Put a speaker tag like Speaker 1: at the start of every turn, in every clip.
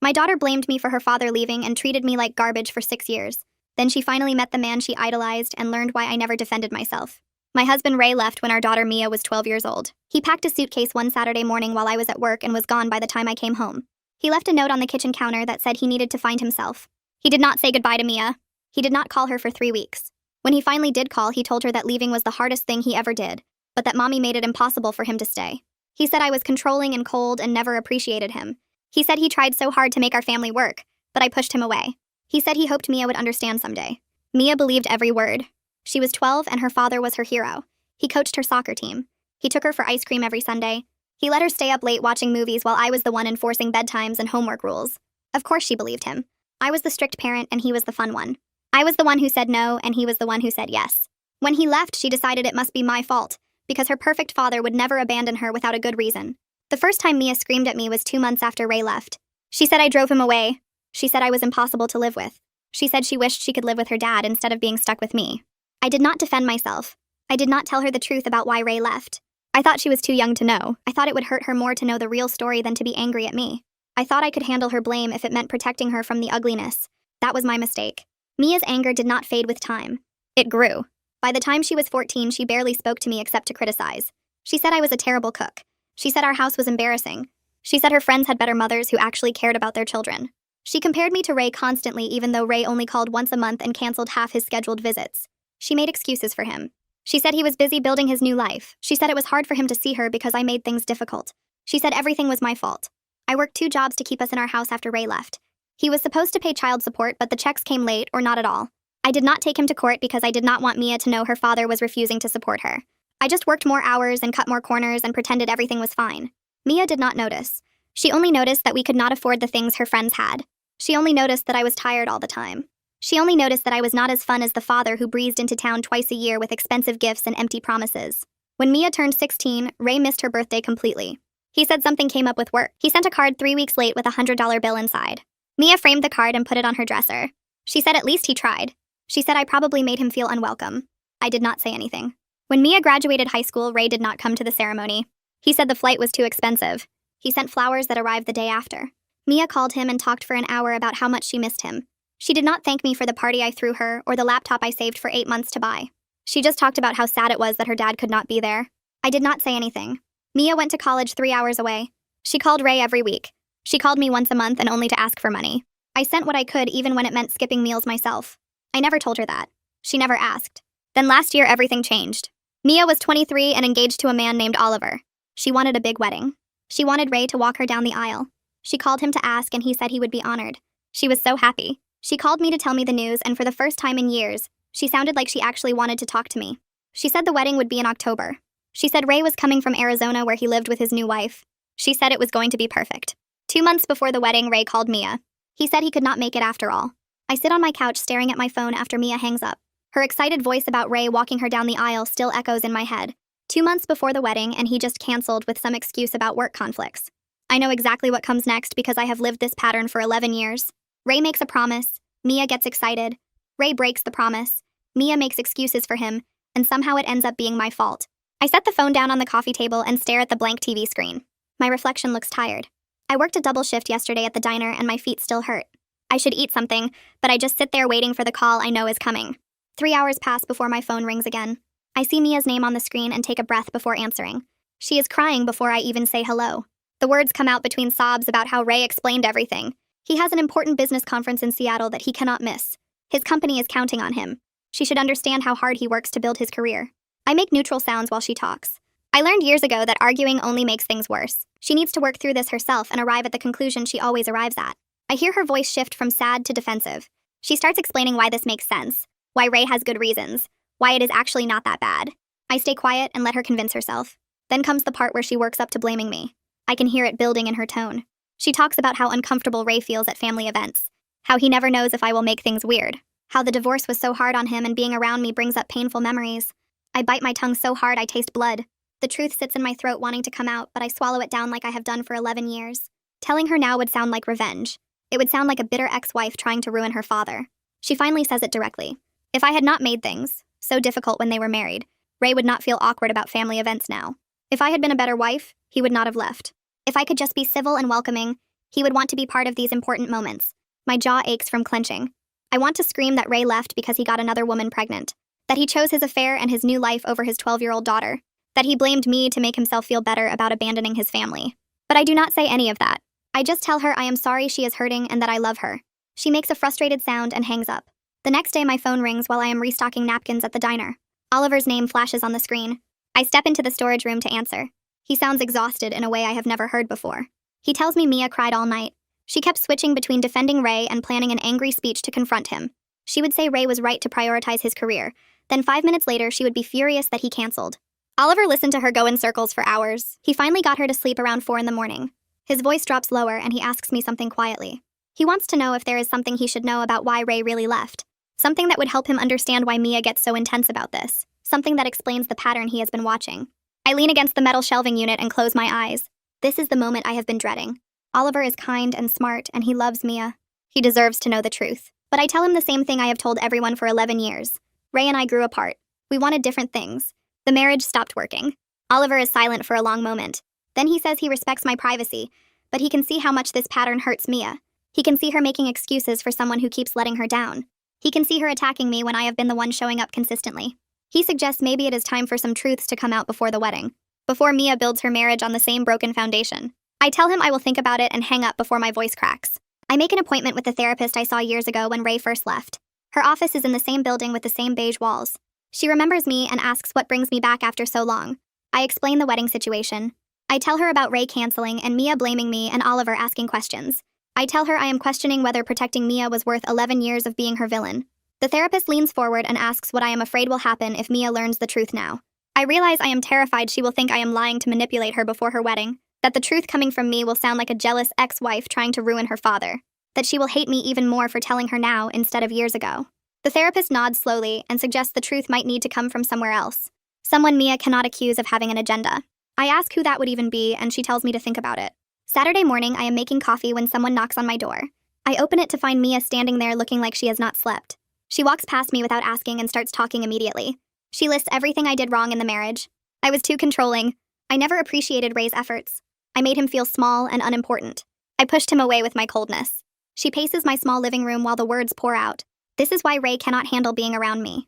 Speaker 1: My daughter blamed me for her father leaving and treated me like garbage for 6 years. Then she finally met the man she idolized and learned why I never defended myself. My husband Ray left when our daughter Mia was 12 years old. He packed a suitcase one Saturday morning while I was at work and was gone by the time I came home. He left a note on the kitchen counter that said he needed to find himself. He did not say goodbye to Mia. He did not call her for 3 weeks. When he finally did call, he told her that leaving was the hardest thing he ever did, but that mommy made it impossible for him to stay. He said I was controlling and cold and never appreciated him. He said he tried so hard to make our family work, but I pushed him away. He said he hoped Mia would understand someday. Mia believed every word. She was 12 and her father was her hero. He coached her soccer team. He took her for ice cream every Sunday. He let her stay up late watching movies while I was the one enforcing bedtimes and homework rules. Of course she believed him. I was the strict parent and he was the fun one. I was the one who said no and he was the one who said yes. When he left, she decided it must be my fault, because her perfect father would never abandon her without a good reason. The first time Mia screamed at me was 2 months after Ray left. She said I drove him away. She said I was impossible to live with. She said she wished she could live with her dad instead of being stuck with me. I did not defend myself. I did not tell her the truth about why Ray left. I thought she was too young to know. I thought it would hurt her more to know the real story than to be angry at me. I thought I could handle her blame if it meant protecting her from the ugliness. That was my mistake. Mia's anger did not fade with time. It grew. By the time she was 14, she barely spoke to me except to criticize. She said I was a terrible cook. She said our house was embarrassing. She said her friends had better mothers who actually cared about their children. She compared me to Ray constantly, even though Ray only called once a month and canceled half his scheduled visits. She made excuses for him. She said he was busy building his new life. She said it was hard for him to see her because I made things difficult. She said everything was my fault. I worked 2 jobs to keep us in our house after Ray left. He was supposed to pay child support, but the checks came late or not at all. I did not take him to court because I did not want Mia to know her father was refusing to support her. I just worked more hours and cut more corners and pretended everything was fine. Mia did not notice. She only noticed that we could not afford the things her friends had. She only noticed that I was tired all the time. She only noticed that I was not as fun as the father who breezed into town twice a year with expensive gifts and empty promises. When Mia turned 16, Ray missed her birthday completely. He said something came up with work. He sent a card 3 weeks late with a $100 bill inside. Mia framed the card and put it on her dresser. She said at least he tried. She said I probably made him feel unwelcome. I did not say anything. When Mia graduated high school, Ray did not come to the ceremony. He said the flight was too expensive. He sent flowers that arrived the day after. Mia called him and talked for an hour about how much she missed him. She did not thank me for the party I threw her or the laptop I saved for 8 months to buy. She just talked about how sad it was that her dad could not be there. I did not say anything. Mia went to college 3 hours away. She called Ray every week. She called me once a month and only to ask for money. I sent what I could even when it meant skipping meals myself. I never told her that. She never asked. Then last year everything changed. Mia was 23 and engaged to a man named Oliver. She wanted a big wedding. She wanted Ray to walk her down the aisle. She called him to ask and he said he would be honored. She was so happy. She called me to tell me the news, and for the first time in years, she sounded like she actually wanted to talk to me. She said the wedding would be in October. She said Ray was coming from Arizona where he lived with his new wife. She said it was going to be perfect. 2 months before the wedding, Ray called Mia. He said he could not make it after all. I sit on my couch staring at my phone after Mia hangs up. Her excited voice about Ray walking her down the aisle still echoes in my head. 2 months before the wedding, and he just canceled with some excuse about work conflicts. I know exactly what comes next because I have lived this pattern for 11 years. Ray makes a promise. Mia gets excited. Ray breaks the promise. Mia makes excuses for him, and somehow it ends up being my fault. I set the phone down on the coffee table and stare at the blank TV screen. My reflection looks tired. I worked a double shift yesterday at the diner and my feet still hurt. I should eat something, but I just sit there waiting for the call I know is coming. 3 hours pass before my phone rings again. I see Mia's name on the screen and take a breath before answering. She is crying before I even say hello. The words come out between sobs about how Ray explained everything. He has an important business conference in Seattle that he cannot miss. His company is counting on him. She should understand how hard he works to build his career. I make neutral sounds while she talks. I learned years ago that arguing only makes things worse. She needs to work through this herself and arrive at the conclusion she always arrives at. I hear her voice shift from sad to defensive. She starts explaining why this makes sense, why Ray has good reasons, why it is actually not that bad. I stay quiet and let her convince herself. Then comes the part where she works up to blaming me. I can hear it building in her tone. She talks about how uncomfortable Ray feels at family events, how he never knows if I will make things weird, how the divorce was so hard on him and being around me brings up painful memories. I bite my tongue so hard I taste blood. The truth sits in my throat wanting to come out, but I swallow it down like I have done for 11 years. Telling her now would sound like revenge. It would sound like a bitter ex-wife trying to ruin her father. She finally says it directly. If I had not made things so difficult when they were married, Ray would not feel awkward about family events now. If I had been a better wife, he would not have left. If I could just be civil and welcoming, He would want to be part of these important moments. My jaw aches from clenching. I want to scream that Ray left because he got another woman pregnant, that he chose his affair and his new life over his 12-year-old daughter, that he blamed me to make himself feel better about abandoning his family. But I do not say any of that. I just tell her I am sorry she is hurting and that I love her. She makes a frustrated sound and hangs up. The next day my phone rings while I am restocking napkins at the diner. Oliver's name flashes on the screen. I step into the storage room to answer. He sounds exhausted in a way I have never heard before. He tells me Mia cried all night. She kept switching between defending Ray and planning an angry speech to confront him. She would say Ray was right to prioritize his career. Then 5 minutes later, she would be furious that he canceled. Oliver listened to her go in circles for hours. He finally got her to sleep around 4 in the morning. His voice drops lower and he asks me something quietly. He wants to know if there is something he should know about why Ray really left. Something that would help him understand why Mia gets so intense about this. Something that explains the pattern he has been watching. I lean against the metal shelving unit and close my eyes. This is the moment I have been dreading. Oliver is kind and smart, and he loves Mia. He deserves to know the truth. But I tell him the same thing I have told everyone for 11 years. Ray and I grew apart. We wanted different things. The marriage stopped working. Oliver is silent for a long moment. Then he says he respects my privacy, but he can see how much this pattern hurts Mia. He can see her making excuses for someone who keeps letting her down. He can see her attacking me when I have been the one showing up consistently. He suggests maybe it is time for some truths to come out before the wedding, before Mia builds her marriage on the same broken foundation. I tell him I will think about it and hang up before my voice cracks. I make an appointment with the therapist I saw years ago when Ray first left. Her office is in the same building with the same beige walls. She remembers me and asks what brings me back after so long. I explain the wedding situation. I tell her about Ray canceling and Mia blaming me and Oliver asking questions. I tell her I am questioning whether protecting Mia was worth 11 years of being her villain. The therapist leans forward and asks what I am afraid will happen if Mia learns the truth now. I realize I am terrified she will think I am lying to manipulate her before her wedding, that the truth coming from me will sound like a jealous ex-wife trying to ruin her father, that she will hate me even more for telling her now instead of years ago. The therapist nods slowly and suggests the truth might need to come from somewhere else. Someone Mia cannot accuse of having an agenda. I ask who that would even be, and she tells me to think about it. Saturday morning, I am making coffee when someone knocks on my door. I open it to find Mia standing there looking like she has not slept. She walks past me without asking and starts talking immediately. She lists everything I did wrong in the marriage. I was too controlling. I never appreciated Ray's efforts. I made him feel small and unimportant. I pushed him away with my coldness. She paces my small living room while the words pour out. This is why Ray cannot handle being around me.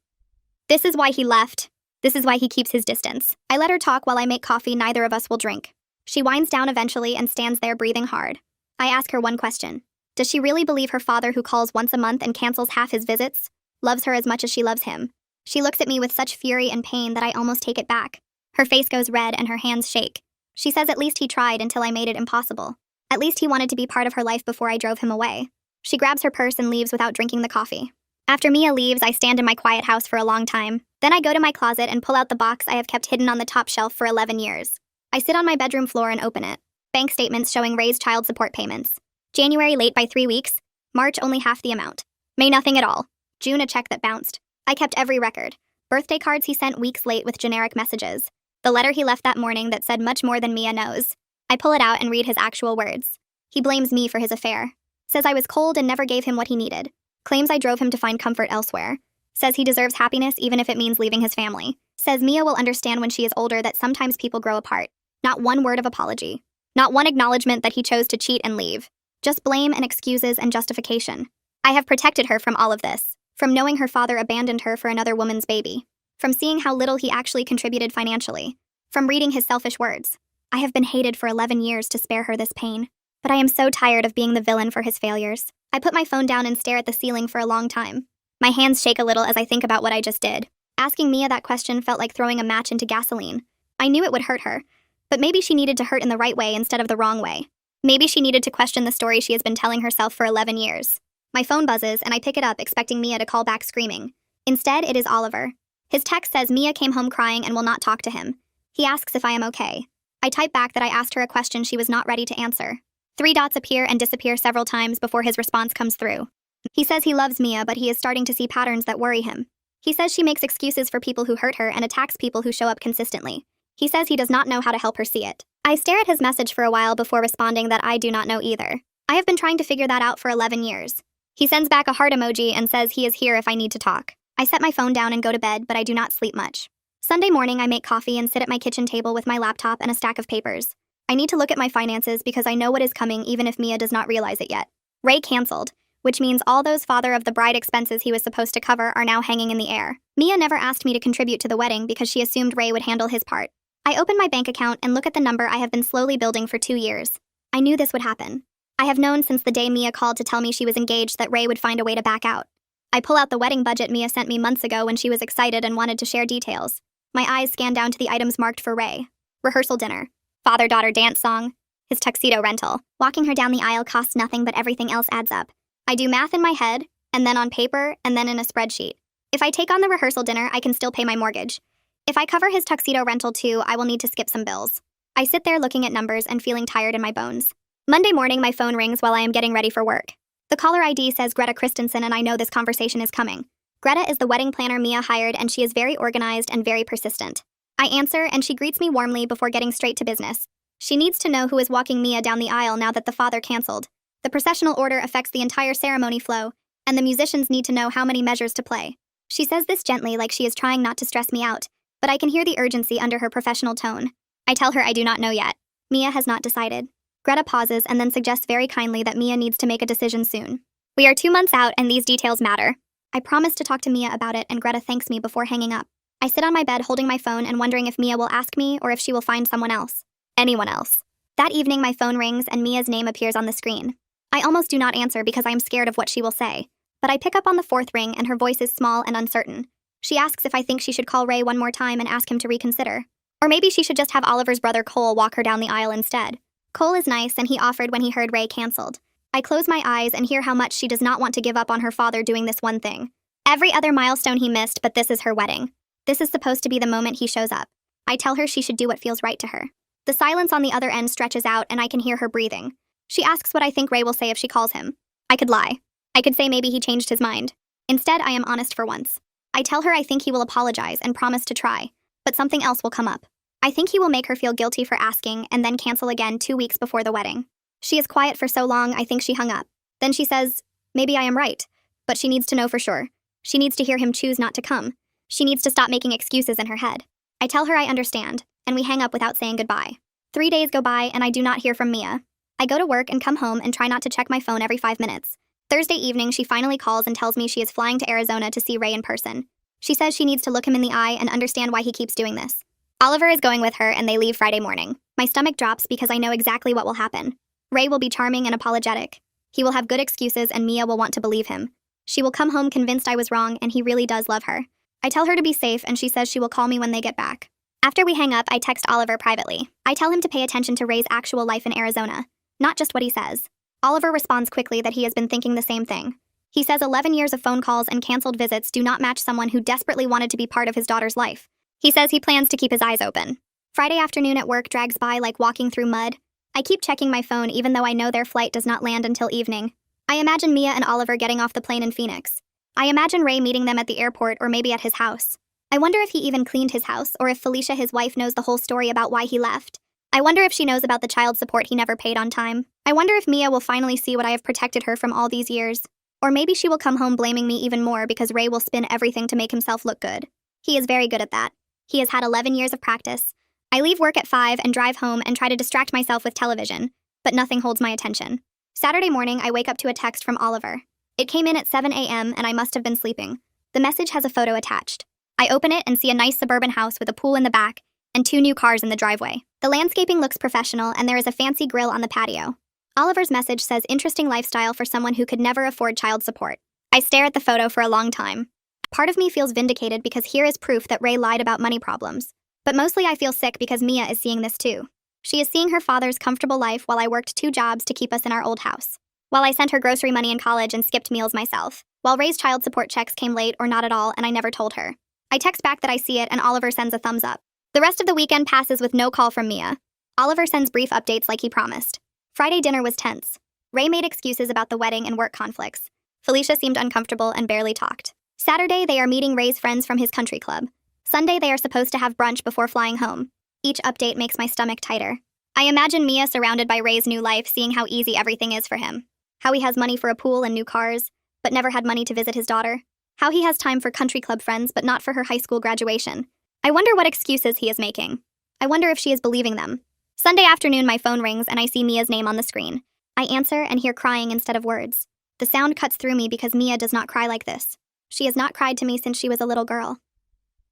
Speaker 1: This is why he left. This is why he keeps his distance. I let her talk while I make coffee neither of us will drink. She winds down eventually and stands there breathing hard. I ask her one question. Does she really believe her father, who calls once a month and cancels half his visits, loves her as much as she loves him? She looks at me with such fury and pain that I almost take it back. Her face goes red and her hands shake. She says at least he tried until I made it impossible. At least he wanted to be part of her life before I drove him away. She grabs her purse and leaves without drinking the coffee. After Mia leaves, I stand in my quiet house for a long time. Then I go to my closet and pull out the box I have kept hidden on the top shelf for 11 years. I sit on my bedroom floor and open it. Bank statements showing Ray's child support payments. January late by 3 weeks. March only half the amount. May nothing at all. June a check that bounced. I kept every record. Birthday cards he sent weeks late with generic messages. The letter he left that morning that said much more than Mia knows. I pull it out and read his actual words. He blames me for his affair. Says I was cold and never gave him what he needed. Claims I drove him to find comfort elsewhere. Says he deserves happiness even if it means leaving his family. Says Mia will understand when she is older that sometimes people grow apart. Not one word of apology. Not one acknowledgement that he chose to cheat and leave. Just blame and excuses and justification. I have protected her from all of this. From knowing her father abandoned her for another woman's baby. From seeing how little he actually contributed financially. From reading his selfish words. I have been hated for 11 years to spare her this pain. But I am so tired of being the villain for his failures. I put my phone down and stare at the ceiling for a long time. My hands shake a little as I think about what I just did. Asking Mia that question felt like throwing a match into gasoline. I knew it would hurt her. But maybe she needed to hurt in the right way instead of the wrong way. Maybe she needed to question the story she has been telling herself for 11 years. My phone buzzes and I pick it up expecting Mia to call back screaming. Instead, it is Oliver. His text says Mia came home crying and will not talk to him. He asks if I am okay. I type back that I asked her a question she was not ready to answer. 3 dots appear and disappear several times before his response comes through. He says he loves Mia, but he is starting to see patterns that worry him. He says she makes excuses for people who hurt her and attacks people who show up consistently. He says he does not know how to help her see it. I stare at his message for a while before responding that I do not know either. I have been trying to figure that out for 11 years. He sends back a heart emoji and says he is here if I need to talk. I set my phone down and go to bed, but I do not sleep much. Sunday morning, I make coffee and sit at my kitchen table with my laptop and a stack of papers. I need to look at my finances because I know what is coming even if Mia does not realize it yet. Ray canceled, which means all those father of the bride expenses he was supposed to cover are now hanging in the air. Mia never asked me to contribute to the wedding because she assumed Ray would handle his part. I open my bank account and look at the number I have been slowly building for 2 years. I knew this would happen. I have known since the day Mia called to tell me she was engaged that Ray would find a way to back out. I pull out the wedding budget Mia sent me months ago when she was excited and wanted to share details. My eyes scan down to the items marked for Ray. Rehearsal dinner, father-daughter dance song, his tuxedo rental. Walking her down the aisle costs nothing, but everything else adds up. I do math in my head, and then on paper, and then in a spreadsheet. If I take on the rehearsal dinner, I can still pay my mortgage. If I cover his tuxedo rental too, I will need to skip some bills. I sit there looking at numbers and feeling tired in my bones. Monday morning, my phone rings while I am getting ready for work. The caller ID says Greta Christensen, and I know this conversation is coming. Greta is the wedding planner Mia hired, and she is very organized and very persistent. I answer, and she greets me warmly before getting straight to business. She needs to know who is walking Mia down the aisle now that the father canceled. The processional order affects the entire ceremony flow, and the musicians need to know how many measures to play. She says this gently, like she is trying not to stress me out, but I can hear the urgency under her professional tone. I tell her I do not know yet. Mia has not decided. Greta pauses and then suggests very kindly that Mia needs to make a decision soon. We are 2 months out, and these details matter. I promise to talk to Mia about it, and Greta thanks me before hanging up. I sit on my bed holding my phone and wondering if Mia will ask me or if she will find someone else. Anyone else. That evening, my phone rings and Mia's name appears on the screen. I almost do not answer because I am scared of what she will say. But I pick up on the 4th ring and her voice is small and uncertain. She asks if I think she should call Ray one more time and ask him to reconsider. Or maybe she should just have Oliver's brother Cole walk her down the aisle instead. Cole is nice, and he offered when he heard Ray canceled. I close my eyes and hear how much she does not want to give up on her father doing this one thing. Every other milestone he missed, but this is her wedding. This is supposed to be the moment he shows up. I tell her she should do what feels right to her. The silence on the other end stretches out, and I can hear her breathing. She asks what I think Ray will say if she calls him. I could lie. I could say maybe he changed his mind. Instead, I am honest for once. I tell her I think he will apologize and promise to try, but something else will come up. I think he will make her feel guilty for asking and then cancel again 2 weeks before the wedding. She is quiet for so long, I think she hung up. Then she says, maybe I am right, but she needs to know for sure. She needs to hear him choose not to come. She needs to stop making excuses in her head. I tell her I understand, and we hang up without saying goodbye. 3 days go by, and I do not hear from Mia. I go to work and come home and try not to check my phone every 5 minutes. Thursday evening, she finally calls and tells me she is flying to Arizona to see Ray in person. She says she needs to look him in the eye and understand why he keeps doing this. Oliver is going with her, and they leave Friday morning. My stomach drops because I know exactly what will happen. Ray will be charming and apologetic. He will have good excuses, and Mia will want to believe him. She will come home convinced I was wrong, and he really does love her. I tell her to be safe, and she says she will call me when they get back. After we hang up, I text Oliver privately. I tell him to pay attention to Ray's actual life in Arizona, not just what he says. Oliver responds quickly that he has been thinking the same thing. He says 11 years of phone calls and canceled visits do not match someone who desperately wanted to be part of his daughter's life. He says he plans to keep his eyes open. Friday afternoon at work drags by like walking through mud. I keep checking my phone even though I know their flight does not land until evening. I imagine Mia and Oliver getting off the plane in Phoenix. I imagine Ray meeting them at the airport or maybe at his house. I wonder if he even cleaned his house or if Felicia, his wife, knows the whole story about why he left. I wonder if she knows about the child support he never paid on time. I wonder if Mia will finally see what I have protected her from all these years. Or maybe she will come home blaming me even more because Ray will spin everything to make himself look good. He is very good at that. He has had 11 years of practice. I leave work at 5 and drive home and try to distract myself with television, but nothing holds my attention. Saturday morning, I wake up to a text from Oliver. It came in at 7 a.m. and I must have been sleeping. The message has a photo attached. I open it and see a nice suburban house with a pool in the back and 2 new cars in the driveway. The landscaping looks professional and there is a fancy grill on the patio. Oliver's message says interesting lifestyle for someone who could never afford child support. I stare at the photo for a long time. Part of me feels vindicated because here is proof that Ray lied about money problems. But mostly I feel sick because Mia is seeing this too. She is seeing her father's comfortable life while I worked 2 jobs to keep us in our old house. While I sent her grocery money in college and skipped meals myself. While Ray's child support checks came late or not at all and I never told her. I text back that I see it and Oliver sends a thumbs up. The rest of the weekend passes with no call from Mia. Oliver sends brief updates like he promised. Friday dinner was tense. Ray made excuses about the wedding and work conflicts. Felicia seemed uncomfortable and barely talked. Saturday, they are meeting Ray's friends from his country club. Sunday, they are supposed to have brunch before flying home. Each update makes my stomach tighter. I imagine Mia surrounded by Ray's new life, seeing how easy everything is for him. How he has money for a pool and new cars, but never had money to visit his daughter. How he has time for country club friends, but not for her high school graduation. I wonder what excuses he is making. I wonder if she is believing them. Sunday afternoon, my phone rings and I see Mia's name on the screen. I answer and hear crying instead of words. The sound cuts through me because Mia does not cry like this. She has not cried to me since she was a little girl.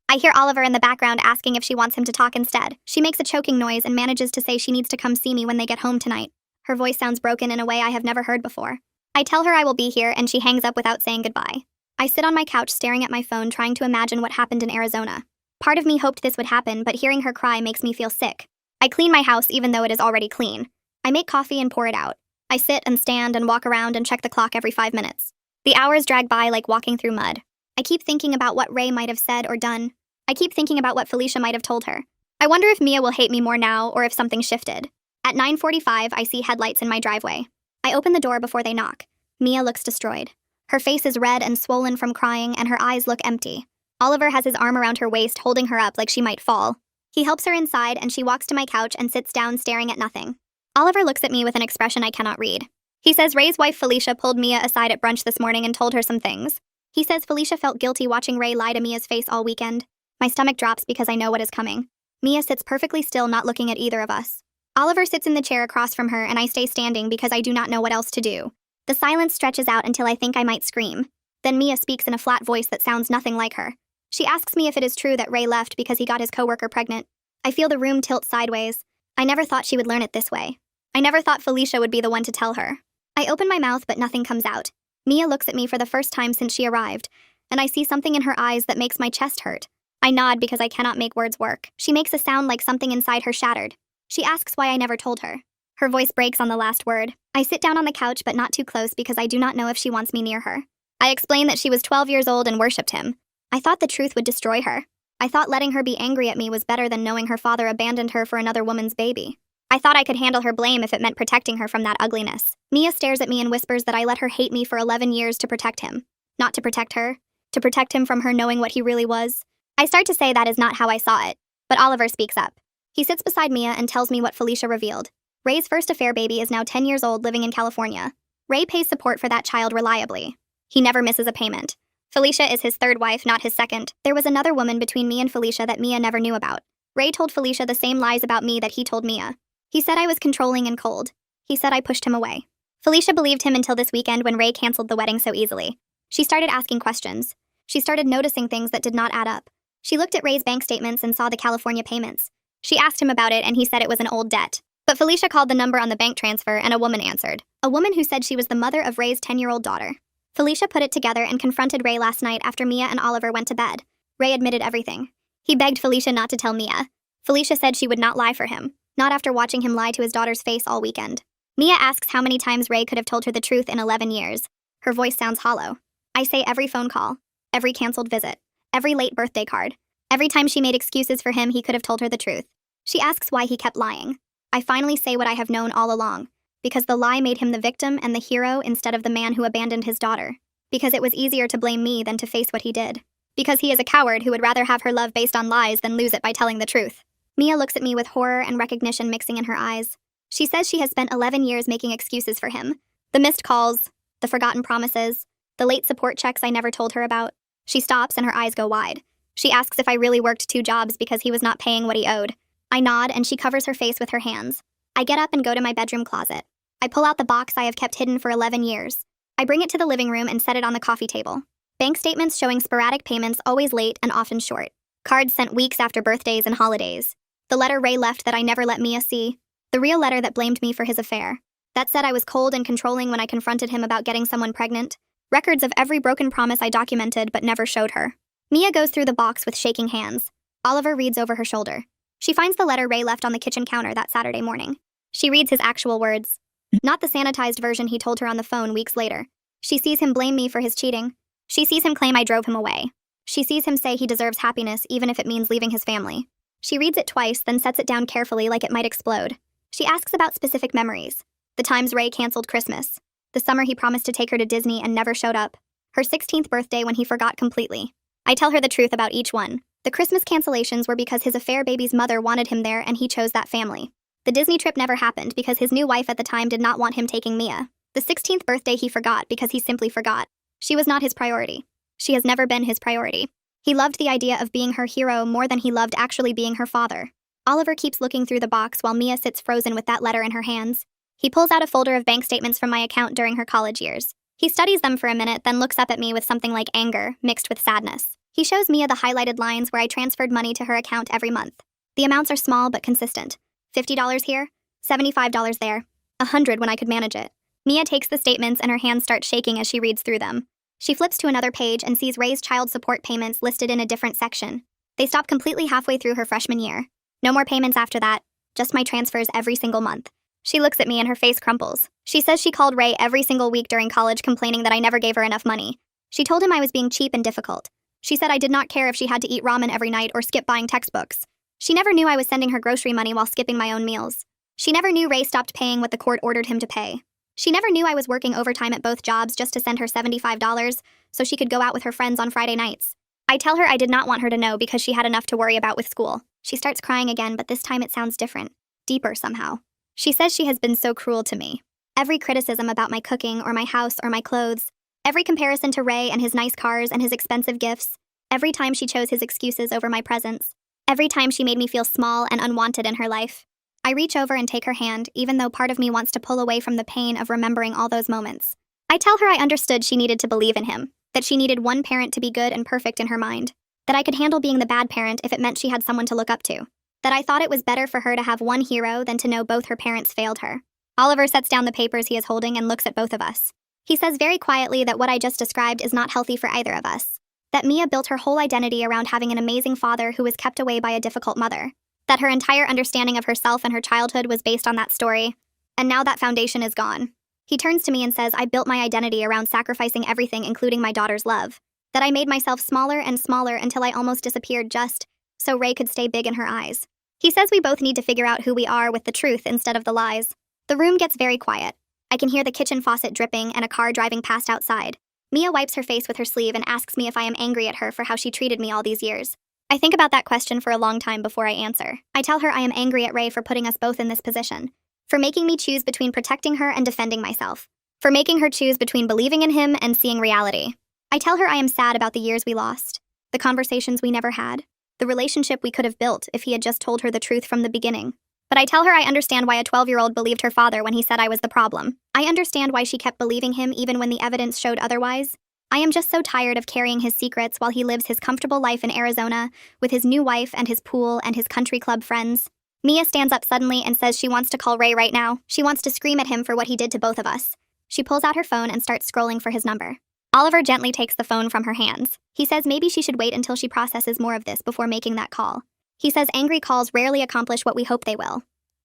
Speaker 1: I hear Oliver in the background asking if she wants him to talk instead. She makes a choking noise and manages to say she needs to come see me when they get home tonight. Her voice sounds broken in a way I have never heard before. I tell her I will be here and she hangs up without saying goodbye. I sit on my couch staring at my phone trying to imagine what happened in Arizona. Part of me hoped this would happen, but hearing her cry makes me feel sick. I clean my house even though it is already clean. I make coffee and pour it out. I sit and stand and walk around and check the clock every 5 minutes. The hours drag by like walking through mud. I keep thinking about what Ray might have said or done. I keep thinking about what Felicia might have told her. I wonder if Mia will hate me more now or if something shifted. At 9:45, I see headlights in my driveway. I open the door before they knock. Mia looks destroyed. Her face is red and swollen from crying and her eyes look empty. Oliver has his arm around her waist, holding her up like she might fall. He helps her inside and she walks to my couch and sits down staring at nothing. Oliver looks at me with an expression I cannot read. He says Ray's wife Felicia pulled Mia aside at brunch this morning and told her some things. He says Felicia felt guilty watching Ray lie to Mia's face all weekend. My stomach drops because I know what is coming. Mia sits perfectly still, not looking at either of us. Oliver sits in the chair across from her and I stay standing because I do not know what else to do. The silence stretches out until I think I might scream. Then Mia speaks in a flat voice that sounds nothing like her. She asks me if it is true that Ray left because he got his coworker pregnant. I feel the room tilt sideways. I never thought she would learn it this way. I never thought Felicia would be the one to tell her. I open my mouth but nothing comes out. Mia looks at me for the first time since she arrived, and I see something in her eyes that makes my chest hurt. I nod because I cannot make words work. She makes a sound like something inside her shattered. She asks why I never told her. Her voice breaks on the last word. I sit down on the couch but not too close because I do not know if she wants me near her. I explain that she was 12 years old and worshipped him. I thought the truth would destroy her. I thought letting her be angry at me was better than knowing her father abandoned her for another woman's baby. I thought I could handle her blame if it meant protecting her from that ugliness. Mia stares at me and whispers that I let her hate me for 11 years to protect him. Not to protect her. To protect him from her knowing what he really was. I start to say that is not how I saw it. But Oliver speaks up. He sits beside Mia and tells me what Felicia revealed. Ray's first affair baby is now 10 years old living in California. Ray pays support for that child reliably. He never misses a payment. Felicia is his third wife, not his second. There was another woman between me and Felicia that Mia never knew about. Ray told Felicia the same lies about me that he told Mia. He said I was controlling and cold. He said I pushed him away. Felicia believed him until this weekend when Ray canceled the wedding so easily. She started asking questions. She started noticing things that did not add up. She looked at Ray's bank statements and saw the California payments. She asked him about it and he said it was an old debt. But Felicia called the number on the bank transfer and a woman answered. A woman who said she was the mother of Ray's 10-year-old daughter. Felicia put it together and confronted Ray last night after Mia and Oliver went to bed. Ray admitted everything. He begged Felicia not to tell Mia. Felicia said she would not lie for him, not after watching him lie to his daughter's face all weekend. Mia asks how many times Ray could have told her the truth in 11 years. Her voice sounds hollow. I say every phone call, every canceled visit, every late birthday card. Every time she made excuses for him, he could have told her the truth. She asks why he kept lying. I finally say what I have known all along. Because the lie made him the victim and the hero instead of the man who abandoned his daughter. Because it was easier to blame me than to face what he did. Because he is a coward who would rather have her love based on lies than lose it by telling the truth. Mia looks at me with horror and recognition mixing in her eyes. She says she has spent 11 years making excuses for him. The missed calls, the forgotten promises, the late support checks I never told her about. She stops and her eyes go wide. She asks if I really worked 2 jobs because he was not paying what he owed. I nod and she covers her face with her hands. I get up and go to my bedroom closet. I pull out the box I have kept hidden for 11 years. I bring it to the living room and set it on the coffee table. Bank statements showing sporadic payments, always late and often short. Cards sent weeks after birthdays and holidays. The letter Ray left that I never let Mia see. The real letter that blamed me for his affair. That said I was cold and controlling when I confronted him about getting someone pregnant. Records of every broken promise I documented but never showed her. Mia goes through the box with shaking hands. Oliver reads over her shoulder. She finds the letter Ray left on the kitchen counter that Saturday morning. She reads his actual words. Not the sanitized version he told her on the phone weeks later. She sees him blame me for his cheating. She sees him claim I drove him away. She sees him say he deserves happiness even if it means leaving his family. She reads it twice, then sets it down carefully like it might explode. She asks about specific memories. The times Ray canceled Christmas. The summer he promised to take her to Disney and never showed up. Her 16th birthday when he forgot completely. I tell her the truth about each one. The Christmas cancellations were because his affair baby's mother wanted him there and he chose that family. The Disney trip never happened because his new wife at the time did not want him taking Mia. The 16th birthday he forgot because he simply forgot. She was not his priority. She has never been his priority. He loved the idea of being her hero more than he loved actually being her father. Oliver keeps looking through the box while Mia sits frozen with that letter in her hands. He pulls out a folder of bank statements from my account during her college years. He studies them for a minute, then looks up at me with something like anger, mixed with sadness. He shows Mia the highlighted lines where I transferred money to her account every month. The amounts are small but consistent. $50 here, $75 there, $100 when I could manage it. Mia takes the statements and her hands start shaking as she reads through them. She flips to another page and sees Ray's child support payments listed in a different section. They stop completely halfway through her freshman year. No more payments after that, just my transfers every single month. She looks at me and her face crumples. She says she called Ray every single week during college complaining that I never gave her enough money. She told him I was being cheap and difficult. She said I did not care if she had to eat ramen every night or skip buying textbooks. She never knew I was sending her grocery money while skipping my own meals. She never knew Ray stopped paying what the court ordered him to pay. She never knew I was working overtime at both jobs just to send her $75 so she could go out with her friends on Friday nights. I tell her I did not want her to know because she had enough to worry about with school. She starts crying again, but this time it sounds different. Deeper somehow. She says she has been so cruel to me. Every criticism about my cooking or my house or my clothes, every comparison to Ray and his nice cars and his expensive gifts, every time she chose his excuses over my presence, every time she made me feel small and unwanted in her life. I reach over and take her hand, even though part of me wants to pull away from the pain of remembering all those moments. I tell her I understood she needed to believe in him, that she needed one parent to be good and perfect in her mind, that I could handle being the bad parent if it meant she had someone to look up to, that I thought it was better for her to have one hero than to know both her parents failed her. Oliver sets down the papers he is holding and looks at both of us. He says very quietly that what I just described is not healthy for either of us, that Mia built her whole identity around having an amazing father who was kept away by a difficult mother, that her entire understanding of herself and her childhood was based on that story, and now that foundation is gone. He turns to me and says I built my identity around sacrificing everything, including my daughter's love, that I made myself smaller and smaller until I almost disappeared just so Ray could stay big in her eyes. He says we both need to figure out who we are with the truth instead of the lies. The room gets very quiet. I can hear the kitchen faucet dripping and a car driving past outside. Mia wipes her face with her sleeve and asks me if I am angry at her for how she treated me all these years. I think about that question for a long time before I answer. I tell her I am angry at Ray for putting us both in this position, for making me choose between protecting her and defending myself, for making her choose between believing in him and seeing reality. I tell her I am sad about the years we lost, the conversations we never had, the relationship we could have built if he had just told her the truth from the beginning. But I tell her I understand why a 12-year-old believed her father when he said I was the problem. I understand why she kept believing him even when the evidence showed otherwise. I am just so tired of carrying his secrets while he lives his comfortable life in Arizona with his new wife and his pool and his country club friends. Mia stands up suddenly and says she wants to call Ray right now. She wants to scream at him for what he did to both of us. She pulls out her phone and starts scrolling for his number. Oliver gently takes the phone from her hands. He says maybe she should wait until she processes more of this before making that call. He says angry calls rarely accomplish what we hope they will.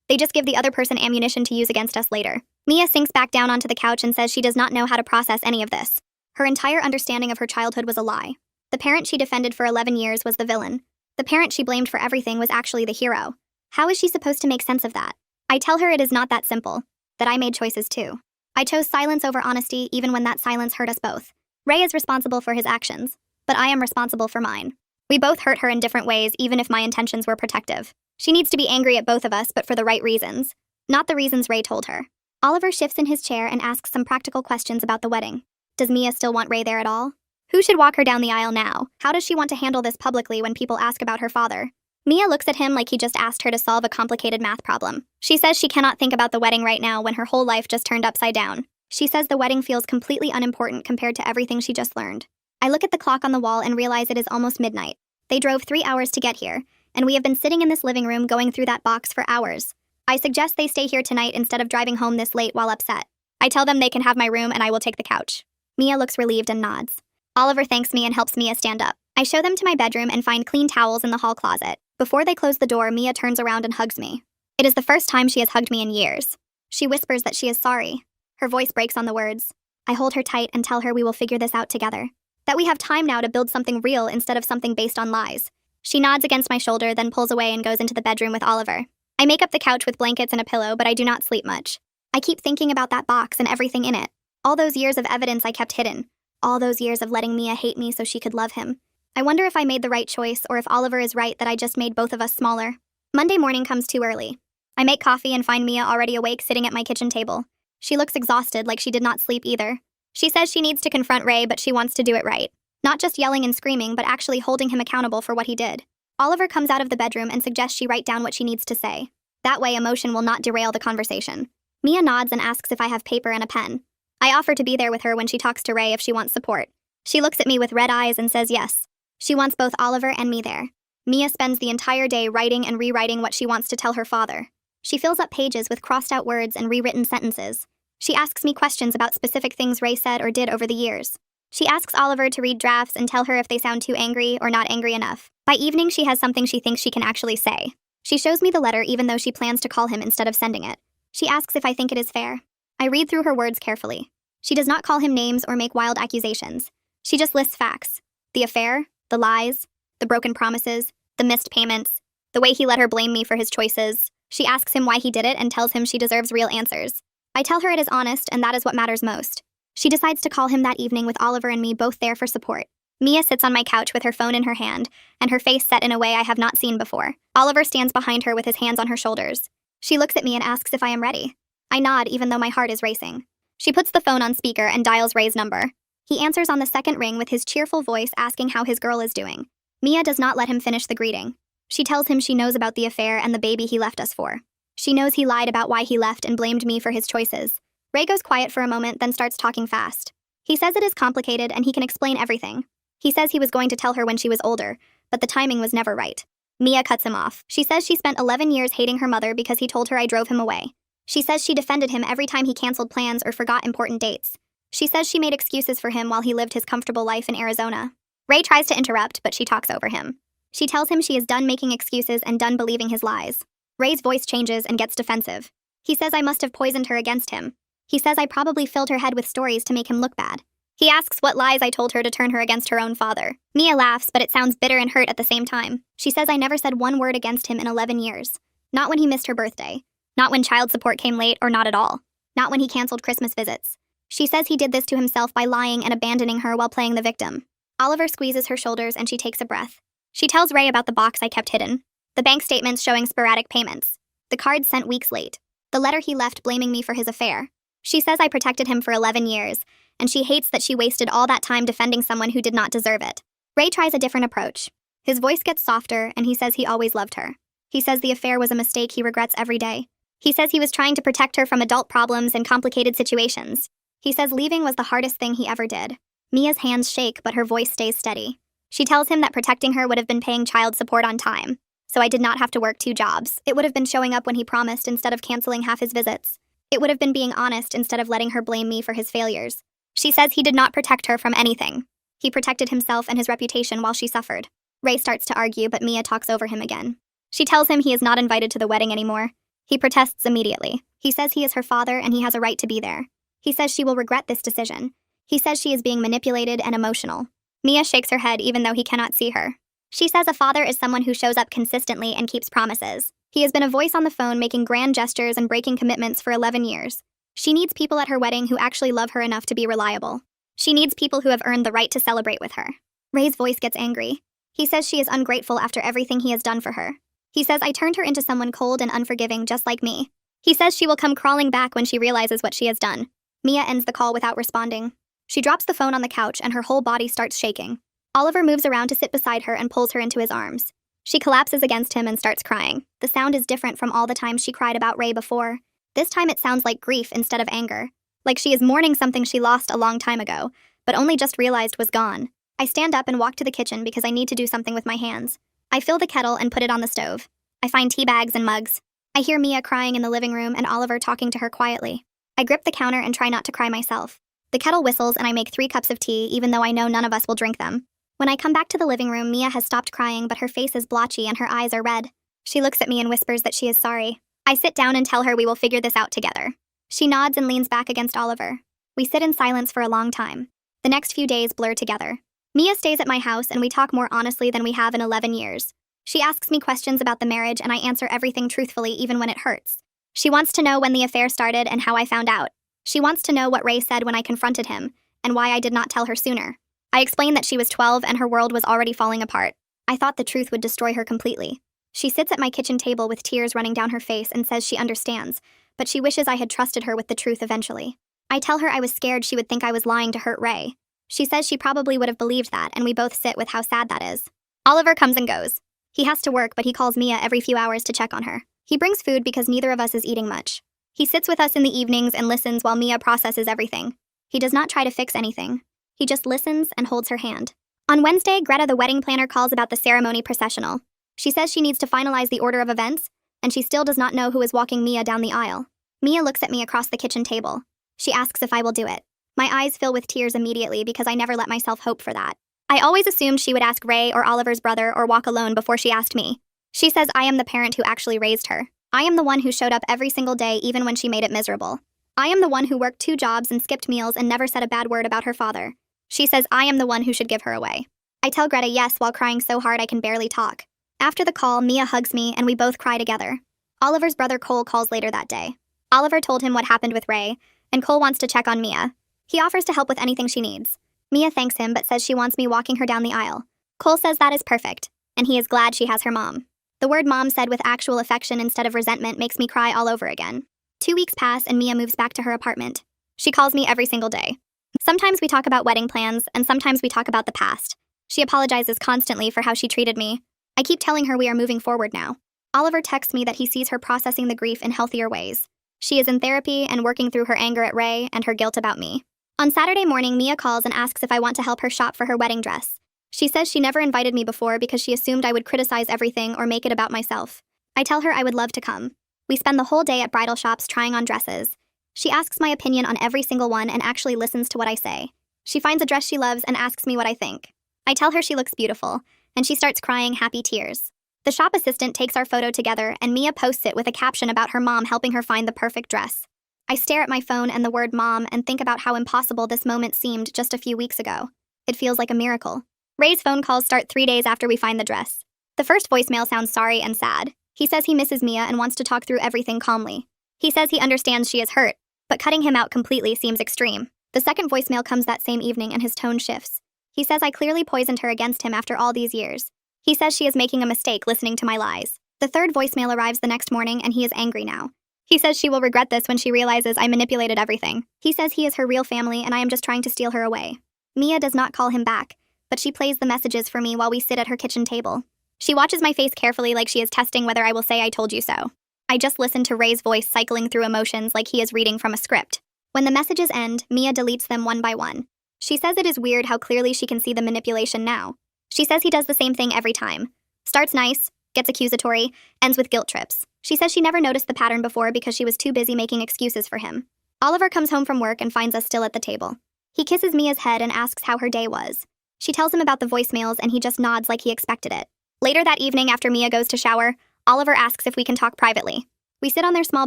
Speaker 1: They just give the other person ammunition to use against us later. Mia sinks back down onto the couch and says she does not know how to process any of this. Her entire understanding of her childhood was a lie. The parent she defended for 11 years was the villain. The parent she blamed for everything was actually the hero. How is she supposed to make sense of that? I tell her it is not that simple, that I made choices too. I chose silence over honesty even when that silence hurt us both. Ray is responsible for his actions, but I am responsible for mine. We both hurt her in different ways even if my intentions were protective. She needs to be angry at both of us, but for the right reasons, not the reasons Ray told her. Oliver shifts in his chair and asks some practical questions about the wedding. Does Mia still want Ray there at all? Who should walk her down the aisle now? How does she want to handle this publicly when people ask about her father? Mia looks at him like he just asked her to solve a complicated math problem. She says she cannot think about the wedding right now when her whole life just turned upside down. She says the wedding feels completely unimportant compared to everything she just learned. I look at the clock on the wall and realize it is almost midnight. They drove 3 hours to get here, and we have been sitting in this living room going through that box for hours. I suggest they stay here tonight instead of driving home this late while upset. I tell them they can have my room and I will take the couch. Mia looks relieved and nods. Oliver thanks me and helps Mia stand up. I show them to my bedroom and find clean towels in the hall closet. Before they close the door, Mia turns around and hugs me. It is the first time she has hugged me in years. She whispers that she is sorry. Her voice breaks on the words. I hold her tight and tell her we will figure this out together. That we have time now to build something real instead of something based on lies. She nods against my shoulder, then pulls away and goes into the bedroom with Oliver. I make up the couch with blankets and a pillow, but I do not sleep much. I keep thinking about that box and everything in it. All those years of evidence I kept hidden. All those years of letting Mia hate me so she could love him. I wonder if I made the right choice or if Oliver is right that I just made both of us smaller. Monday morning comes too early. I make coffee and find Mia already awake sitting at my kitchen table. She looks exhausted, like she did not sleep either. She says she needs to confront Ray, but she wants to do it right. Not just yelling and screaming, but actually holding him accountable for what he did. Oliver comes out of the bedroom and suggests she write down what she needs to say. That way, emotion will not derail the conversation. Mia nods and asks if I have paper and a pen. I offer to be there with her when she talks to Ray if she wants support. She looks at me with red eyes and says yes. She wants both Oliver and me there. Mia spends the entire day writing and rewriting what she wants to tell her father. She fills up pages with crossed-out words and rewritten sentences. She asks me questions about specific things Ray said or did over the years. She asks Oliver to read drafts and tell her if they sound too angry or not angry enough. By evening, she has something she thinks she can actually say. She shows me the letter even though she plans to call him instead of sending it. She asks if I think it is fair. I read through her words carefully. She does not call him names or make wild accusations. She just lists facts. The affair, the lies, the broken promises, the missed payments, the way he let her blame me for his choices. She asks him why he did it and tells him she deserves real answers. I tell her it is honest and that is what matters most. She decides to call him that evening with Oliver and me both there for support. Mia sits on my couch with her phone in her hand, and her face set in a way I have not seen before. Oliver stands behind her with his hands on her shoulders. She looks at me and asks if I am ready. I nod even though my heart is racing. She puts the phone on speaker and dials Ray's number. He answers on the second ring with his cheerful voice asking how his girl is doing. Mia does not let him finish the greeting. She tells him she knows about the affair and the baby he left us for. She knows he lied about why he left and blamed me for his choices. Ray goes quiet for a moment, then starts talking fast. He says it is complicated and he can explain everything. He says he was going to tell her when she was older, but the timing was never right. Mia cuts him off. She says she spent 11 years hating her mother because he told her I drove him away. She says she defended him every time he canceled plans or forgot important dates. She says she made excuses for him while he lived his comfortable life in Arizona. Ray tries to interrupt, but she talks over him. She tells him she is done making excuses and done believing his lies. Ray's voice changes and gets defensive. He says I must have poisoned her against him. He says I probably filled her head with stories to make him look bad. He asks what lies I told her to turn her against her own father. Mia laughs, but it sounds bitter and hurt at the same time. She says I never said one word against him in 11 years. Not when he missed her birthday. Not when child support came late or not at all. Not when he canceled Christmas visits. She says he did this to himself by lying and abandoning her while playing the victim. Oliver squeezes her shoulders and she takes a breath. She tells Ray about the box I kept hidden. The bank statements showing sporadic payments. The cards sent weeks late. The letter he left blaming me for his affair. She says I protected him for 11 years, and she hates that she wasted all that time defending someone who did not deserve it. Ray tries a different approach. His voice gets softer, and he says he always loved her. He says the affair was a mistake he regrets every day. He says he was trying to protect her from adult problems and complicated situations. He says leaving was the hardest thing he ever did. Mia's hands shake, but her voice stays steady. She tells him that protecting her would have been paying child support on time, so I did not have to work 2 jobs. It would have been showing up when he promised instead of canceling half his visits. It would have been being honest instead of letting her blame me for his failures. She says he did not protect her from anything. He protected himself and his reputation while she suffered. Ray starts to argue, but Mia talks over him again. She tells him he is not invited to the wedding anymore. He protests immediately. He says he is her father and he has a right to be there. He says she will regret this decision. He says she is being manipulated and emotional. Mia shakes her head even though he cannot see her. She says a father is someone who shows up consistently and keeps promises. He has been a voice on the phone making grand gestures and breaking commitments for 11 years. She needs people at her wedding who actually love her enough to be reliable. She needs people who have earned the right to celebrate with her. Ray's voice gets angry. He says she is ungrateful after everything he has done for her. He says I turned her into someone cold and unforgiving just like me. He says she will come crawling back when she realizes what she has done. Mia ends the call without responding. She drops the phone on the couch and her whole body starts shaking. Oliver moves around to sit beside her and pulls her into his arms. She collapses against him and starts crying. The sound is different from all the times she cried about Ray before. This time it sounds like grief instead of anger. Like she is mourning something she lost a long time ago, but only just realized was gone. I stand up and walk to the kitchen because I need to do something with my hands. I fill the kettle and put it on the stove. I find tea bags and mugs. I hear Mia crying in the living room and Oliver talking to her quietly. I grip the counter and try not to cry myself. The kettle whistles and I make 3 cups of tea even though I know none of us will drink them. When I come back to the living room, Mia has stopped crying, but her face is blotchy and her eyes are red. She looks at me and whispers that she is sorry. I sit down and tell her we will figure this out together. She nods and leans back against Oliver. We sit in silence for a long time. The next few days blur together. Mia stays at my house and we talk more honestly than we have in 11 years. She asks me questions about the marriage and I answer everything truthfully even when it hurts. She wants to know when the affair started and how I found out. She wants to know what Ray said when I confronted him and why I did not tell her sooner. I explained that she was 12 and her world was already falling apart. I thought the truth would destroy her completely. She sits at my kitchen table with tears running down her face and says she understands, but she wishes I had trusted her with the truth eventually. I tell her I was scared she would think I was lying to hurt Ray. She says she probably would have believed that, and we both sit with how sad that is. Oliver comes and goes. He has to work, but he calls Mia every few hours to check on her. He brings food because neither of us is eating much. He sits with us in the evenings and listens while Mia processes everything. He does not try to fix anything. He just listens and holds her hand. On Wednesday, Greta, the wedding planner, calls about the ceremony processional. She says she needs to finalize the order of events, and she still does not know who is walking Mia down the aisle. Mia looks at me across the kitchen table. She asks if I will do it. My eyes fill with tears immediately because I never let myself hope for that. I always assumed she would ask Ray or Oliver's brother or walk alone before she asked me. She says I am the parent who actually raised her. I am the one who showed up every single day even when she made it miserable. I am the one who worked 2 jobs and skipped meals and never said a bad word about her father. She says I am the one who should give her away. I tell Greta yes while crying so hard I can barely talk. After the call, Mia hugs me and we both cry together. Oliver's brother Cole calls later that day. Oliver told him what happened with Ray, and Cole wants to check on Mia. He offers to help with anything she needs. Mia thanks him but says she wants me walking her down the aisle. Cole says that is perfect, and he is glad she has her mom. The word mom said with actual affection instead of resentment makes me cry all over again. 2 weeks pass and Mia moves back to her apartment. She calls me every single day. Sometimes we talk about wedding plans, and sometimes we talk about the past. She apologizes constantly for how she treated me. I keep telling her we are moving forward now. Oliver texts me that he sees her processing the grief in healthier ways. She is in therapy and working through her anger at Ray and her guilt about me. On Saturday morning, Mia calls and asks if I want to help her shop for her wedding dress. She says she never invited me before because she assumed I would criticize everything or make it about myself. I tell her I would love to come. We spend the whole day at bridal shops trying on dresses. She asks my opinion on every single one and actually listens to what I say. She finds a dress she loves and asks me what I think. I tell her she looks beautiful, and she starts crying happy tears. The shop assistant takes our photo together and Mia posts it with a caption about her mom helping her find the perfect dress. I stare at my phone and the word mom and think about how impossible this moment seemed just a few weeks ago. It feels like a miracle. Ray's phone calls start 3 days after we find the dress. The first voicemail sounds sorry and sad. He says he misses Mia and wants to talk through everything calmly. He says he understands she is hurt, but cutting him out completely seems extreme. The second voicemail comes that same evening and his tone shifts. He says I clearly poisoned her against him after all these years. He says she is making a mistake listening to my lies. The third voicemail arrives the next morning and he is angry now. He says she will regret this when she realizes I manipulated everything. He says he is her real family and I am just trying to steal her away. Mia does not call him back, but she plays the messages for me while we sit at her kitchen table. She watches my face carefully like she is testing whether I will say I told you so. I just listen to Ray's voice cycling through emotions like he is reading from a script. When the messages end, Mia deletes them one by one. She says it is weird how clearly she can see the manipulation now. She says he does the same thing every time. Starts nice, gets accusatory, ends with guilt trips. She says she never noticed the pattern before because she was too busy making excuses for him. Oliver comes home from work and finds us still at the table. He kisses Mia's head and asks how her day was. She tells him about the voicemails and he just nods like he expected it. Later that evening, after Mia goes to shower, Oliver asks if we can talk privately. We sit on their small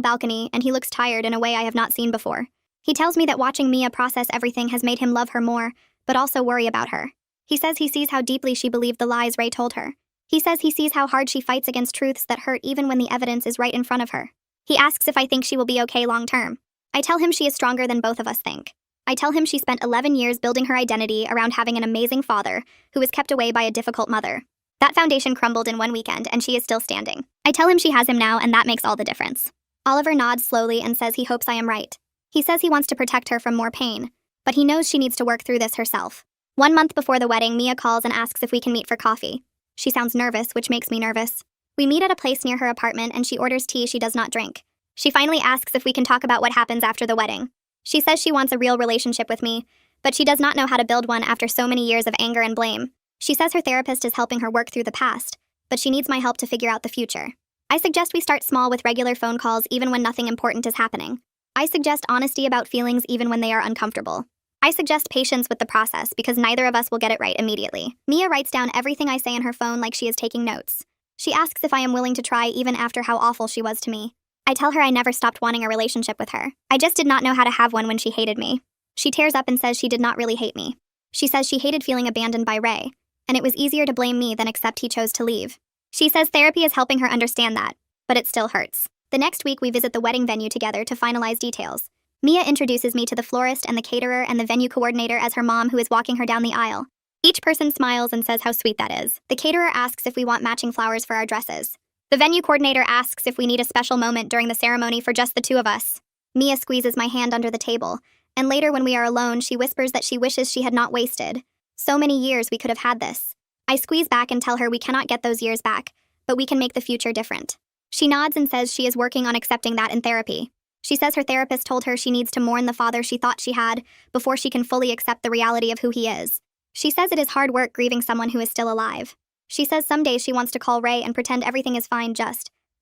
Speaker 1: balcony and he looks tired in a way I have not seen before. He tells me that watching Mia process everything has made him love her more, but also worry about her. He says he sees how deeply she believed the lies Ray told her. He says he sees how hard she fights against truths that hurt even when the evidence is right in front of her. He asks if I think she will be okay long term. I tell him she is stronger than both of us think. I tell him she spent 11 years building her identity around having an amazing father who was kept away by a difficult mother. That foundation crumbled in one weekend and she is still standing. I tell him she has him now and that makes all the difference. Oliver nods slowly and says he hopes I am right. He says he wants to protect her from more pain, but he knows she needs to work through this herself. 1 month before the wedding, Mia calls and asks if we can meet for coffee. She sounds nervous, which makes me nervous. We meet at a place near her apartment and she orders tea she does not drink. She finally asks if we can talk about what happens after the wedding. She says she wants a real relationship with me, but she does not know how to build one after so many years of anger and blame. She says her therapist is helping her work through the past, but she needs my help to figure out the future. I suggest we start small with regular phone calls even when nothing important is happening. I suggest honesty about feelings even when they are uncomfortable. I suggest patience with the process because neither of us will get it right immediately. Mia writes down everything I say in her phone like she is taking notes. She asks if I am willing to try even after how awful she was to me. I tell her I never stopped wanting a relationship with her. I just did not know how to have one when she hated me. She tears up and says she did not really hate me. She says she hated feeling abandoned by Ray, and it was easier to blame me than accept he chose to leave. She says therapy is helping her understand that, but it still hurts. The next week we visit the wedding venue together to finalize details. Mia introduces me to the florist and the caterer and the venue coordinator as her mom who is walking her down the aisle. Each person smiles and says how sweet that is. The caterer asks if we want matching flowers for our dresses. The venue coordinator asks if we need a special moment during the ceremony for just the two of us. Mia squeezes my hand under the table, and later when we are alone, she whispers that she wishes she had not wasted so many years we could have had this. I squeeze back and tell her we cannot get those years back, but we can make the future different. She nods and says she is working on accepting that in therapy. She says her therapist told her she needs to mourn the father she thought she had before she can fully accept the reality of who he is. She says it is hard work grieving someone who is still alive. She says some days she wants to call Ray and pretend everything is fine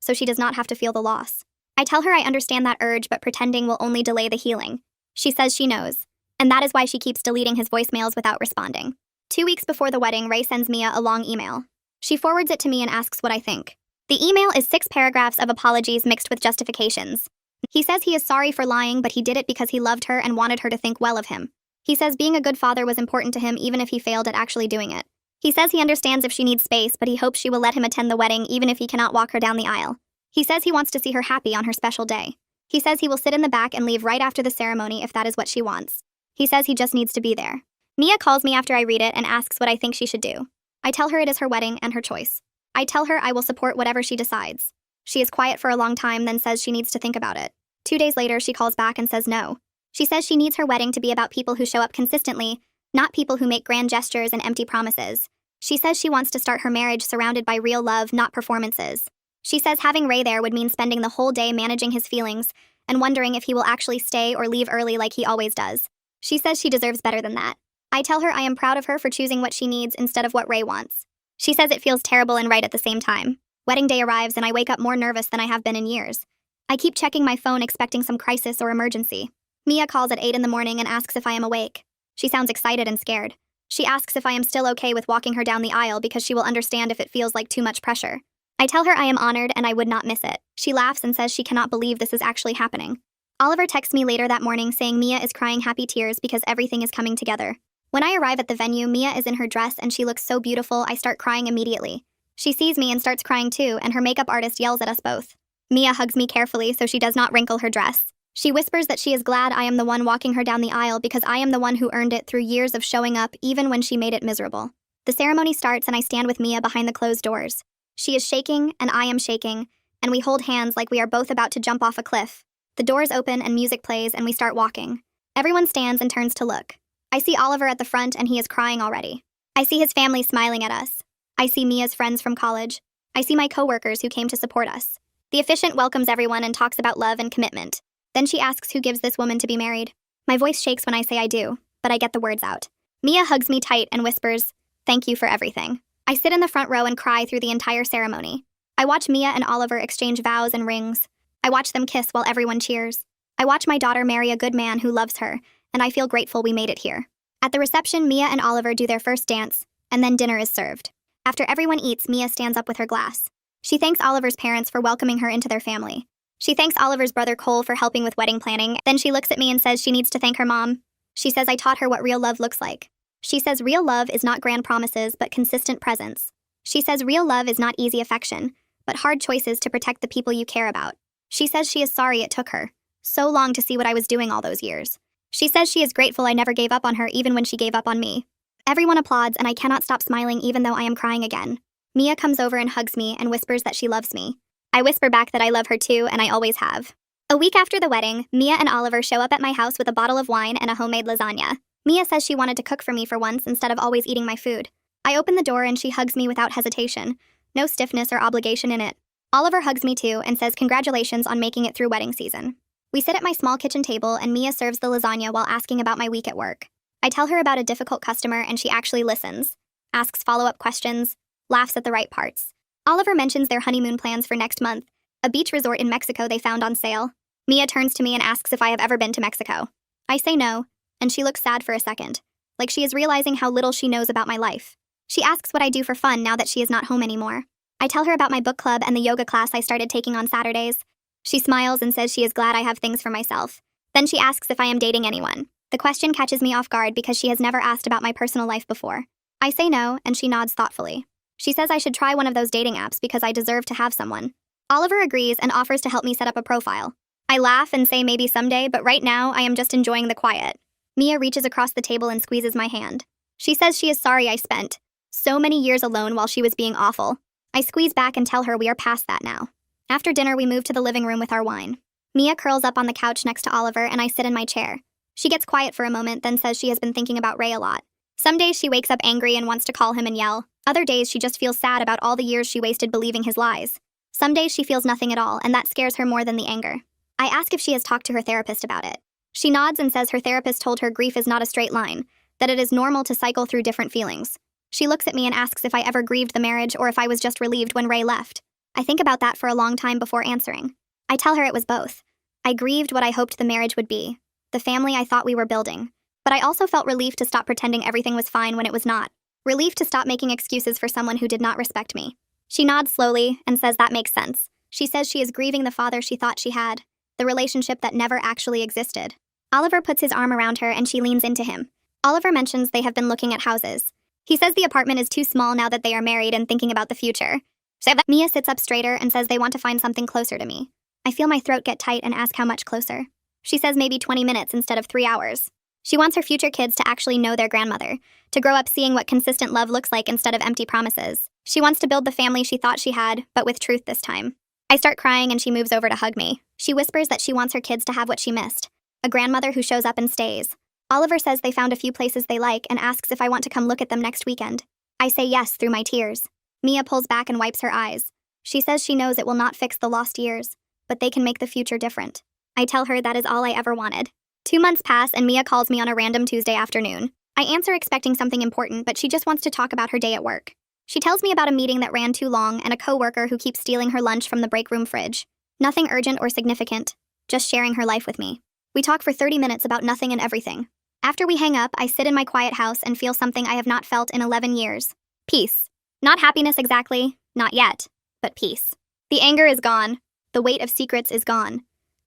Speaker 1: so she does not have to feel the loss. I tell her I understand that urge, but pretending will only delay the healing. She says she knows, and that is why she keeps deleting his voicemails without responding. 2 weeks before the wedding, Ray sends Mia a long email. She forwards it to me and asks what I think. The email is 6 paragraphs of apologies mixed with justifications. He says he is sorry for lying, but he did it because he loved her and wanted her to think well of him. He says being a good father was important to him even if he failed at actually doing it. He says he understands if she needs space, but he hopes she will let him attend the wedding even if he cannot walk her down the aisle. He says he wants to see her happy on her special day. He says he will sit in the back and leave right after the ceremony if that is what she wants. He says he just needs to be there. Mia calls me after I read it and asks what I think she should do. I tell her it is her wedding and her choice. I tell her I will support whatever she decides. She is quiet for a long time, then says she needs to think about it. 2 days later, she calls back and says no. She says she needs her wedding to be about people who show up consistently, not people who make grand gestures and empty promises. She says she wants to start her marriage surrounded by real love, not performances. She says having Ray there would mean spending the whole day managing his feelings and wondering if he will actually stay or leave early like he always does. She says she deserves better than that. I tell her I am proud of her for choosing what she needs instead of what Ray wants. She says it feels terrible and right at the same time. Wedding day arrives and I wake up more nervous than I have been in years. I keep checking my phone expecting some crisis or emergency. Mia calls at 8 in the morning and asks if I am awake. She sounds excited and scared. She asks if I am still okay with walking her down the aisle because she will understand if it feels like too much pressure. I tell her I am honored and I would not miss it. She laughs and says she cannot believe this is actually happening. Oliver texts me later that morning saying Mia is crying happy tears because everything is coming together. When I arrive at the venue, Mia is in her dress and she looks so beautiful I start crying immediately. She sees me and starts crying too, and her makeup artist yells at us both. Mia hugs me carefully so she does not wrinkle her dress. She whispers that she is glad I am the one walking her down the aisle because I am the one who earned it through years of showing up even when she made it miserable. The ceremony starts and I stand with Mia behind the closed doors. She is shaking and I am shaking, and we hold hands like we are both about to jump off a cliff. The doors open and music plays and we start walking. Everyone stands and turns to look. I see Oliver at the front and he is crying already. I see his family smiling at us. I see Mia's friends from college. I see my coworkers who came to support us. The officiant welcomes everyone and talks about love and commitment. Then she asks who gives this woman to be married. My voice shakes when I say I do, but I get the words out. Mia hugs me tight and whispers, "Thank you for everything." I sit in the front row and cry through the entire ceremony. I watch Mia and Oliver exchange vows and rings. I watch them kiss while everyone cheers. I watch my daughter marry a good man who loves her, and I feel grateful we made it here. At the reception, Mia and Oliver do their first dance, and then dinner is served. After everyone eats, Mia stands up with her glass. She thanks Oliver's parents for welcoming her into their family. She thanks Oliver's brother Cole for helping with wedding planning. Then she looks at me and says she needs to thank her mom. She says I taught her what real love looks like. She says real love is not grand promises, but consistent presence. She says real love is not easy affection, but hard choices to protect the people you care about. She says she is sorry it took her so long to see what I was doing all those years. She says she is grateful I never gave up on her even when she gave up on me. Everyone applauds and I cannot stop smiling even though I am crying again. Mia comes over and hugs me and whispers that she loves me. I whisper back that I love her too, and I always have. A week after the wedding, Mia and Oliver show up at my house with a bottle of wine and a homemade lasagna. Mia says she wanted to cook for me for once instead of always eating my food. I open the door and she hugs me without hesitation. No stiffness or obligation in it. Oliver hugs me too and says congratulations on making it through wedding season. We sit at my small kitchen table and Mia serves the lasagna while asking about my week at work. I tell her about a difficult customer and she actually listens, asks follow-up questions, laughs at the right parts. Oliver mentions their honeymoon plans for next month, a beach resort in Mexico they found on sale. Mia turns to me and asks if I have ever been to Mexico. I say no, and she looks sad for a second, like she is realizing how little she knows about my life. She asks what I do for fun now that she is not home anymore. I tell her about my book club and the yoga class I started taking on Saturdays. She smiles and says she is glad I have things for myself. Then she asks if I am dating anyone. The question catches me off guard because she has never asked about my personal life before. I say no, and she nods thoughtfully. She says I should try one of those dating apps because I deserve to have someone. Oliver agrees and offers to help me set up a profile. I laugh and say maybe someday, but right now I am just enjoying the quiet. Mia reaches across the table and squeezes my hand. She says she is sorry I spent so many years alone while she was being awful. I squeeze back and tell her we are past that now. After dinner, we move to the living room with our wine. Mia curls up on the couch next to Oliver and I sit in my chair. She gets quiet for a moment, then says she has been thinking about Ray a lot. Some days she wakes up angry and wants to call him and yell. Other days she just feels sad about all the years she wasted believing his lies. Some days she feels nothing at all, and that scares her more than the anger. I ask if she has talked to her therapist about it. She nods and says her therapist told her grief is not a straight line, that it is normal to cycle through different feelings. She looks at me and asks if I ever grieved the marriage or if I was just relieved when Ray left. I think about that for a long time before answering. I tell her it was both. I grieved what I hoped the marriage would be, the family I thought we were building. But I also felt relief to stop pretending everything was fine when it was not. Relief to stop making excuses for someone who did not respect me. She nods slowly and says that makes sense. She says she is grieving the father she thought she had, the relationship that never actually existed. Oliver puts his arm around her and she leans into him. Oliver mentions they have been looking at houses. He says the apartment is too small now that they are married and thinking about the future. So Mia sits up straighter and says they want to find something closer to me. I feel my throat get tight and ask how much closer. She says maybe 20 minutes instead of 3 hours. She wants her future kids to actually know their grandmother, to grow up seeing what consistent love looks like instead of empty promises. She wants to build the family she thought she had, but with truth this time. I start crying and she moves over to hug me. She whispers that she wants her kids to have what she missed, a grandmother who shows up and stays. Oliver says they found a few places they like and asks if I want to come look at them next weekend. I say yes through my tears. Mia pulls back and wipes her eyes. She says she knows it will not fix the lost years, but they can make the future different. I tell her that is all I ever wanted. 2 months pass and Mia calls me on a random Tuesday afternoon. I answer expecting something important, but she just wants to talk about her day at work. She tells me about a meeting that ran too long and a coworker who keeps stealing her lunch from the break room fridge. Nothing urgent or significant, just sharing her life with me. We talk for 30 minutes about nothing and everything. After we hang up, I sit in my quiet house and feel something I have not felt in 11 years. Peace. Not happiness exactly, not yet, but peace. The anger is gone. The weight of secrets is gone.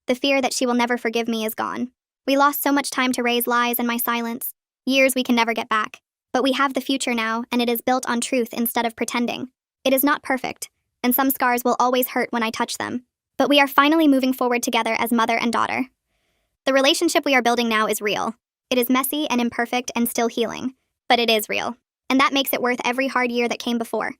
Speaker 1: The fear that she will never forgive me is gone. We lost so much time to raise lies and my silence. Years we can never get back. But we have the future now, and it is built on truth instead of pretending. It is not perfect, and some scars will always hurt when I touch them. But we are finally moving forward together as mother and daughter. The relationship we are building now is real. It is messy and imperfect and still healing. But it is real. And that makes it worth every hard year that came before.